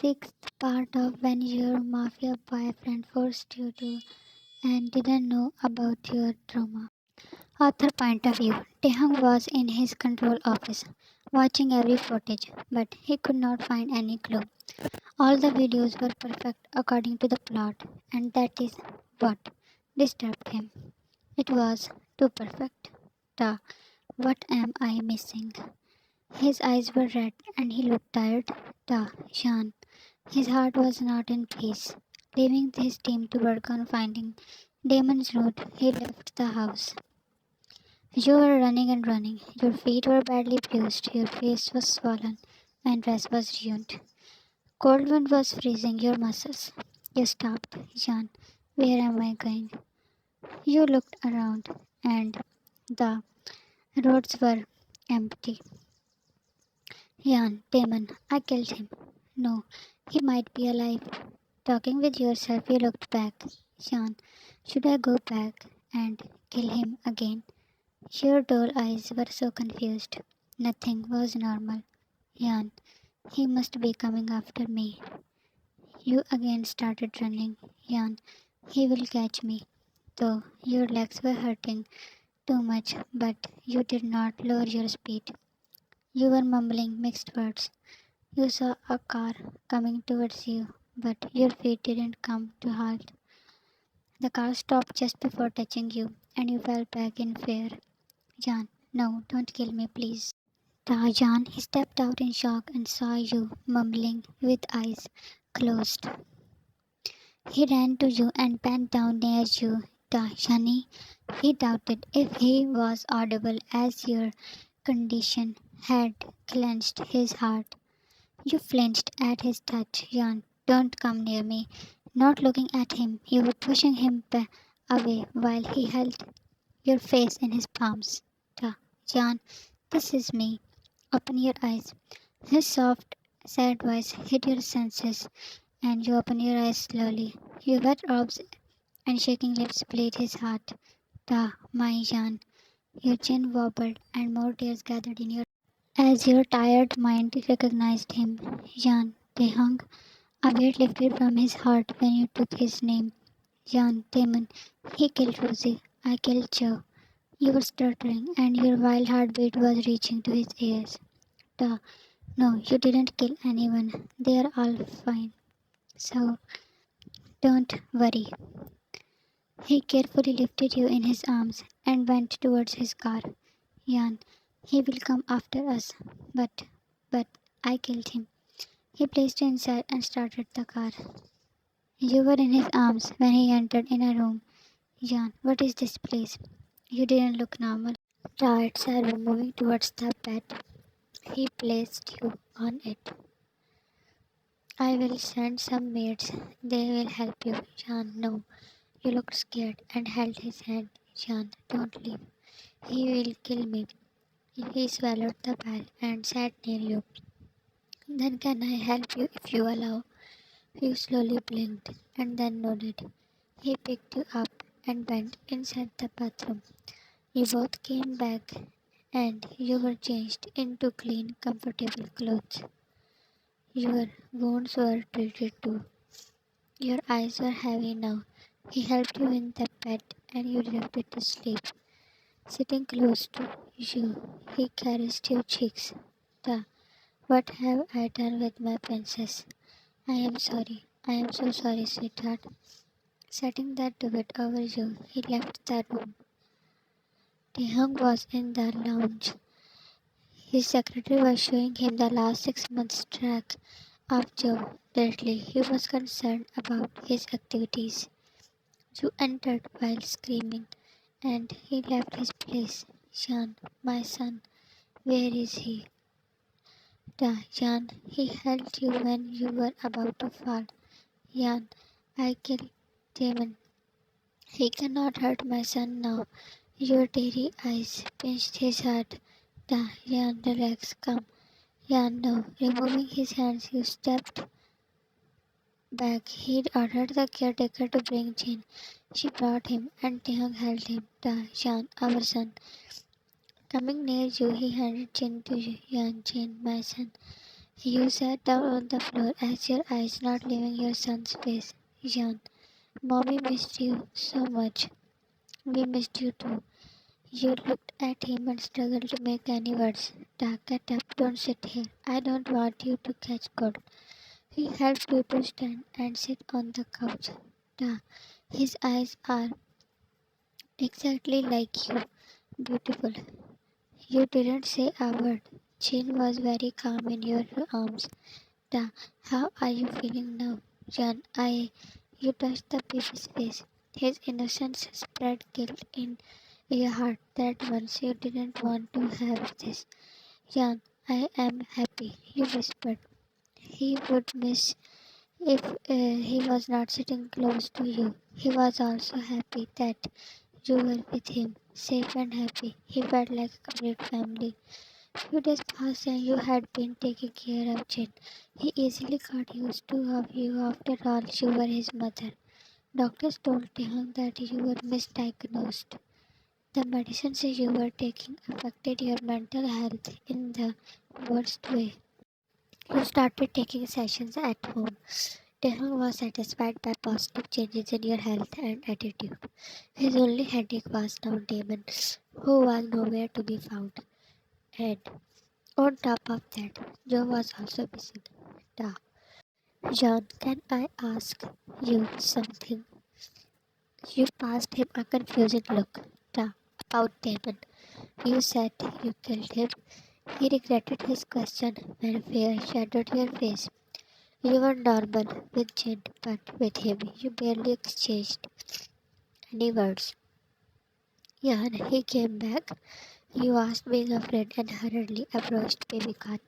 sixth part of when your mafia boyfriend forced you to and didn't know about your trauma. Author point of view. Taehyung was in his control office, watching every footage, but he could not find any clue. All the videos were perfect according to the plot, and that is what disturbed him. It was too perfect. Ta, what am I missing? His eyes were red and he looked tired. Ta, Jean. His heart was not in peace. Leaving his team to work on finding Damon's route, he left the house. You were running and running. Your feet were badly bruised, your face was swollen, and dress was ruined. Cold wind was freezing your muscles. You stopped. Jean, where am I going? You looked around, and the roads were empty. Jan, Damon, I killed him. No, he might be alive. Talking with yourself, you looked back. Jan, should I go back and kill him again? Your dull eyes were so confused. Nothing was normal. Jan, he must be coming after me. You again started running. Jan, he will catch me. Though your legs were hurting too much, but you did not lower your speed. You were mumbling mixed words. You saw a car coming towards you, but your feet didn't come to halt. The car stopped just before touching you, and you fell back in fear. Jan, no, don't kill me, please. Taehyung, he stepped out in shock and saw you, mumbling with eyes closed. He ran to you and bent down near you. Taehyung, he doubted if he was audible as your condition had clenched his heart. You flinched at his touch. Jan, don't come near me. Not looking at him, you were pushing him away while he held your face in his palms. Jan, this is me. Open your eyes. His soft, sad voice hit your senses, and you open your eyes slowly. Your wet robes and shaking lips played his heart. My Jan. Your chin wobbled, and more tears gathered in your as your tired mind recognized him. Jan Taehyung. A weight lifted from his heart when you took his name. Jan Damon. He killed Rosie. I killed Joe. You were stuttering, and your wild heartbeat was reaching to his ears. Ta. No, you didn't kill anyone. They are all fine. So, don't worry. He carefully lifted you in his arms and went towards his car. Jan, he will come after us. But, I killed him. He placed you inside and started the car. You were in his arms when he entered in a room. Jan, what is this place? You didn't look normal. Tired, Sarah moving towards the bed. He placed you on it. I will send some maids. They will help you. Jan, no. You looked scared and held his hand. Jan, don't leave. He will kill me. He swallowed the bag and sat near you. Then can I help you if you allow? You slowly blinked and then nodded. He picked you up and went inside the bathroom. You both came back and you were changed into clean, comfortable clothes. Your wounds were treated too. Your eyes were heavy now. He helped you in the bed and you drifted to sleep. Sitting close to you, he caressed your cheeks. What have I done with my princess? I am sorry. I am so sorry, sweetheart. Setting that duvet over you, he left the room. Taehyung was in the lounge. His secretary was showing him the last 6 months' track of Joe. Lately, he was concerned about his activities. You entered while screaming, and he left his place. Jan, my son, where is he? Jan, he held you when you were about to fall. Jan, I killed Damon. He cannot hurt my son now. Your teary eyes pinched his heart. Jan, relax, come. Jan, no. Removing his hands, you stepped back. He ordered the caretaker to bring Jane. She brought him, and Taehyung held him. Jan, our son. Coming near you, he handed Jane to you. Jan, Jane, my son. You sat down on the floor as your eyes not leaving your son's face. Jan, Mommy missed you so much. We missed you too. You looked at him and struggled to make any words. Da, get up, don't sit here. I don't want you to catch cold. He helped you to stand and sit on the couch. Da, his eyes are exactly like you. Beautiful. You didn't say a word. Chin was very calm in your arms. Da, how are you feeling now? Jan, you touched the baby's face. His innocence spread guilt in your heart that once you didn't want to have this. Jan, I am happy, you whispered. He would miss if he was not sitting close to you. He was also happy that you were with him, safe and happy. He felt like a complete family. Few days passed and you had been taking care of Jin. He easily got used to of you after all you were his mother. Doctors told him that you were misdiagnosed. The medicines you were taking affected your mental health in the worst way. You started taking sessions at home. Taehyung was satisfied by positive changes in your health and attitude. His only headache was now Damon, who was nowhere to be found. And on top of that, Joe was also missing. Da. John, can I ask you something? You passed him a confusing look. Da. About Damon. You said you killed him. He regretted his question when fear shadowed your face. You were normal with Jin, but with him you barely exchanged any words. Yeah, and he came back. You asked being a friend and hurriedly approached baby cat.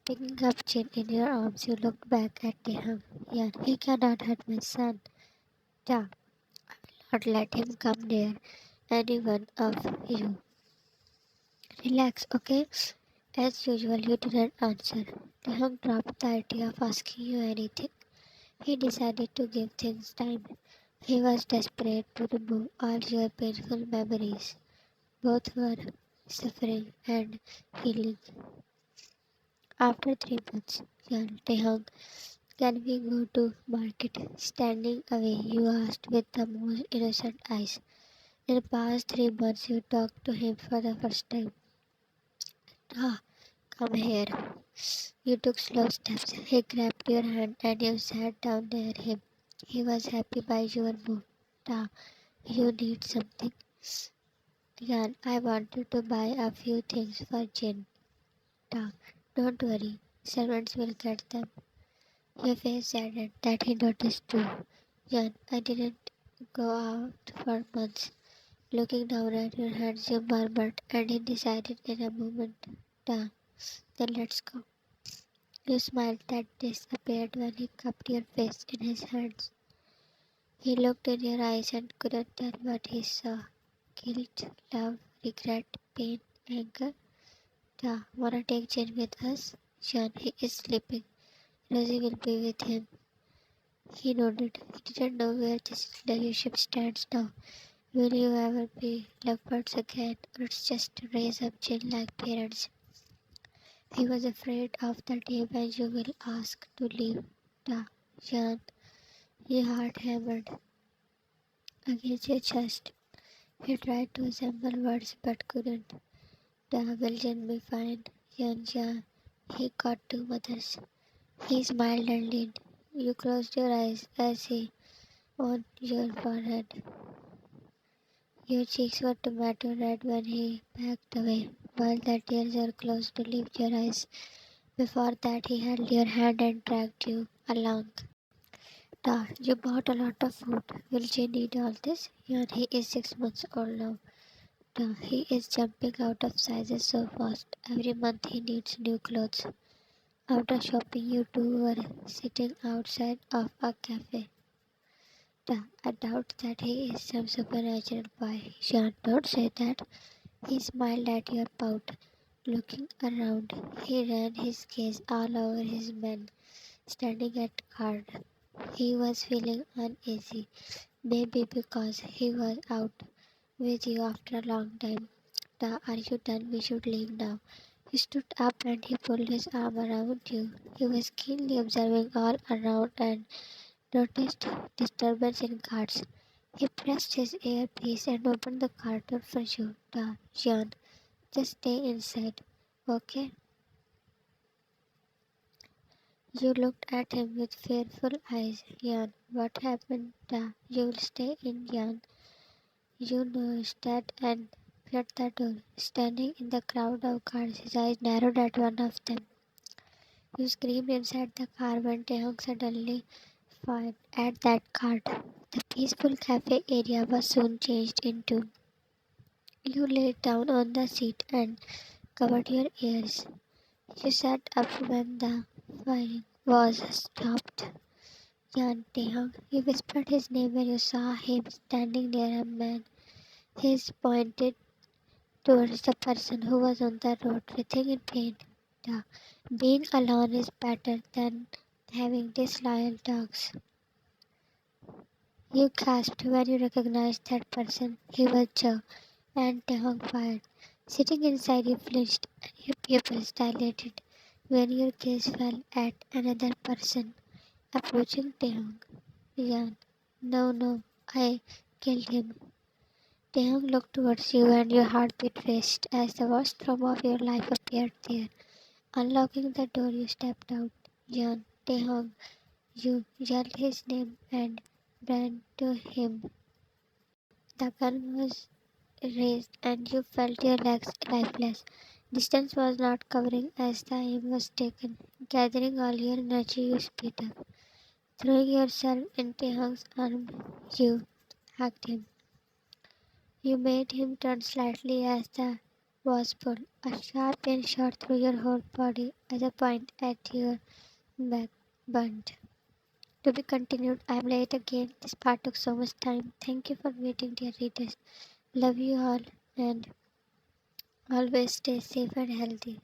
Picking up Jin in your arms, you looked back at Taehyung. Yeah, he cannot hurt my son. Da, not let him come near any one of you. Relax, okay? As usual, you didn't answer. Taehyung dropped the idea of asking you anything. He decided to give things time. He was desperate to remove all your painful memories. Both were suffering and healing. After 3 months, young Taehyung, can we go to market? Standing away, you asked with the most innocent eyes. In the past 3 months, you talked to him for the first time. Ah, come here. You took slow steps. He grabbed your hand and you sat down near him. He was happy by your move. Ah, you need something? Jan, I wanted to buy a few things for Jin. Ah, don't worry. Servants will get them. Your face saddened that he noticed too. Jan, I didn't go out for months. Looking down at your hands, you murmured, and he decided in a moment. Da, then let's go. You smiled that disappeared when he cupped your face in his hands. He looked in your eyes and couldn't tell what he saw. Guilt, love, regret, pain, anger. Da, wanna take Jin with us? Jan, he is sleeping. Rosie will be with him. He nodded. He didn't know where this relationship stands now. Will you ever be lovebirds again, or it's just to raise up Jin like parents? He was afraid of the day when you will ask to leave. Da, Jan, your heart hammered against your chest. He tried to assemble words but couldn't. Da, will Jan be fine? Jan, ja. He got two mothers. He smiled and leaned. You closed your eyes as he on your forehead. Your cheeks were tomato red when he backed away, while the tears were close to leave your eyes. Before that, he held your hand and dragged you along. Da, you bought a lot of food. Will Jane eat all this? And he is 6 months old now. Da, he is jumping out of sizes so fast. Every month he needs new clothes. After shopping, you two were sitting outside of a cafe. Da, I doubt that he is some supernatural boy. Sean, don't say that. He smiled at your pout, looking around. He ran his gaze all over his men, standing at guard. He was feeling uneasy, maybe because he was out with you after a long time. Da, are you done? We should leave now. He stood up and he pulled his arm around you. He was keenly observing all around and noticed disturbance in guards. He pressed his earpiece and opened the car door for you. John, just stay inside. Okay? You looked at him with fearful eyes. Jan, what happened? You'll stay in, Jan. You noticed that and shut the door. Standing in the crowd of cars, his eyes narrowed at one of them. You screamed inside the car when Taehyung suddenly fired at that card. The peaceful cafe area was soon changed into. You laid down on the seat and covered your ears. You sat up when the firing was stopped. Jan Taehyung. You whispered his name when you saw him standing near a man. His pointed towards the person who was on the road, writhing in pain. The being alone is better than having disloyal dogs. You gasped when you recognized that person. He was Joe, and Taehyung fired. Sitting inside, you flinched and your pupils dilated when your gaze fell at another person approaching Taehyung. Jan. No, no, I killed him. Taehyung looked towards you and your heartbeat raced as the worst trauma of your life appeared there. Unlocking the door, you stepped out. Jan, Taehyung, you yelled his name and ran to him. The gun was raised and you felt your legs lifeless. Distance was not covering as the aim was taken. Gathering all your energy, you speed up. Throwing yourself in Taehyung's arms, you hugged him. You made him turn slightly as the was pulled. A sharp pain shot through your whole body as a point at your back burned. To be continued. I'm late again. This part took so much time. Thank you for waiting, dear readers. Love you all and always stay safe and healthy.